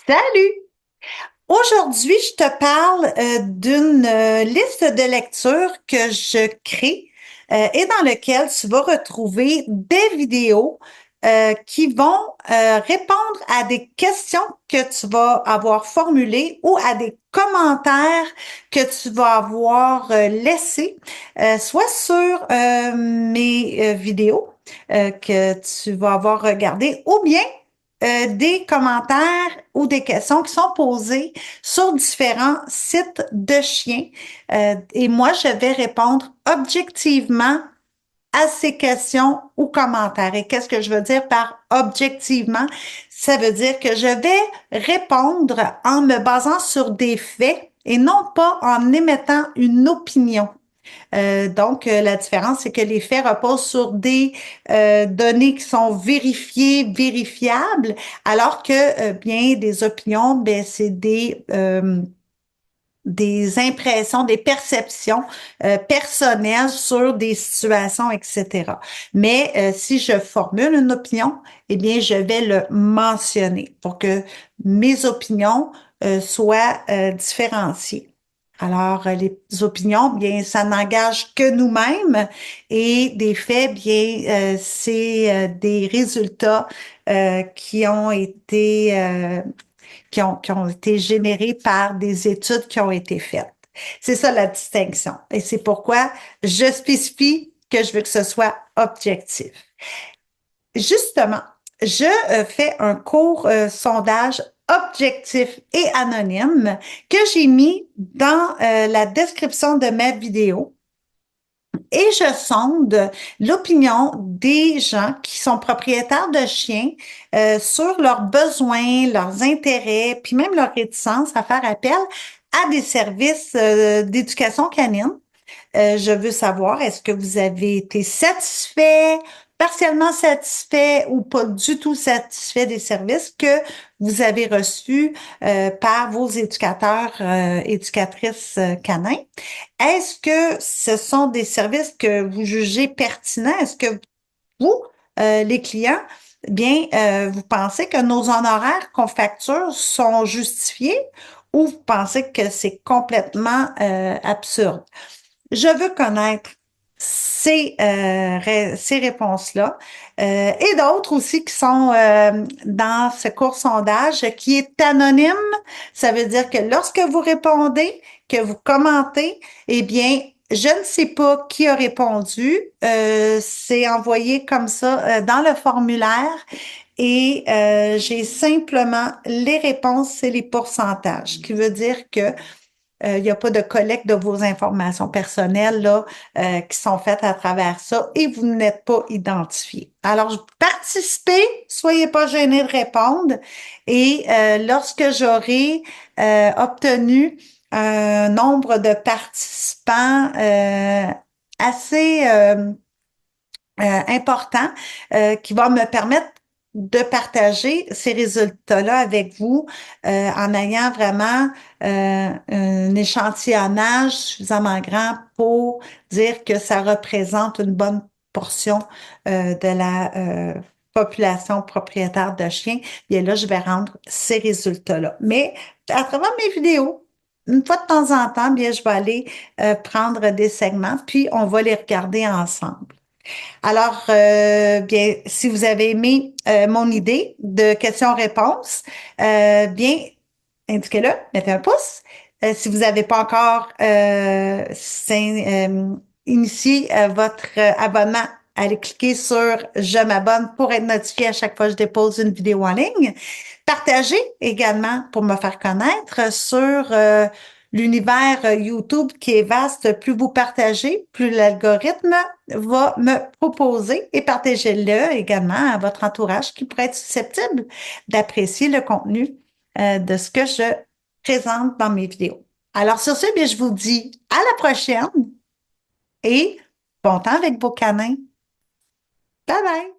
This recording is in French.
Salut! Aujourd'hui, je te parle d'une liste de lecture que je crée et dans lequel tu vas retrouver des vidéos qui vont répondre à des questions que tu vas avoir formulées ou à des commentaires que tu vas avoir laissés, soit sur mes vidéos que tu vas avoir regardées ou bien des commentaires ou des questions qui sont posées sur différents sites de chiens. Et moi, je vais répondre objectivement à ces questions ou commentaires. Et qu'est-ce que je veux dire par objectivement? Ça veut dire que je vais répondre en me basant sur des faits et non pas en émettant une opinion. Donc, la différence, c'est que les faits reposent sur des données qui sont vérifiées, vérifiables, alors que bien des opinions, ben c'est des impressions, des perceptions personnelles sur des situations, etc. Mais si je formule une opinion, eh bien, je vais le mentionner pour que mes opinions soient différenciées. Alors, les opinions, bien, ça n'engage que nous-mêmes et des faits, bien, c'est des résultats qui ont été générés par des études qui ont été faites. C'est ça la distinction. Et c'est pourquoi je spécifie que je veux que ce soit objectif. Justement, je fais un court sondage objectif et anonyme que j'ai mis dans la description de ma vidéo et je sonde l'opinion des gens qui sont propriétaires de chiens sur leurs besoins, leurs intérêts, puis même leur réticence à faire appel à des services d'éducation canine. Je veux savoir, est-ce que vous avez été satisfait, partiellement satisfait ou pas du tout satisfait des services que vous avez reçus par vos éducateurs, éducatrices canins? Est-ce que ce sont des services que vous jugez pertinents? Est-ce que vous, les clients, bien, vous pensez que nos honoraires qu'on facture sont justifiés ou vous pensez que c'est complètement absurde? Je veux connaître ces réponses-là et d'autres aussi qui sont dans ce court sondage qui est anonyme. Ça veut dire que lorsque vous répondez, que vous commentez, eh bien, je ne sais pas qui a répondu. C'est envoyé comme ça dans le formulaire et j'ai simplement les réponses et les pourcentages, ce qui veut dire que il n'y a pas de collecte de vos informations personnelles là, qui sont faites à travers ça et vous n'êtes pas identifié. Alors, participez, soyez pas gênés de répondre et lorsque j'aurai obtenu un nombre de participants assez important qui va me permettre de partager ces résultats-là avec vous en ayant vraiment un échantillonnage suffisamment grand pour dire que ça représente une bonne portion de la population propriétaire de chiens. Bien là, je vais rendre ces résultats-là. Mais à travers mes vidéos, une fois de temps en temps, bien, je vais aller prendre des segments, puis on va les regarder ensemble. Alors, bien, si vous avez aimé mon idée de questions-réponses, bien, indiquez-le, mettez un pouce. Si vous n'avez pas encore initié votre abonnement, allez cliquer sur «Je m'abonne» pour être notifié à chaque fois que je dépose une vidéo en ligne. Partagez également pour me faire connaître sur l'univers YouTube qui est vaste. Plus vous partagez, plus l'algorithme va me proposer et partagez-le également à votre entourage qui pourrait être susceptible d'apprécier le contenu de ce que je présente dans mes vidéos. Alors sur ce, bien, je vous dis à la prochaine et bon temps avec vos canins. Bye bye!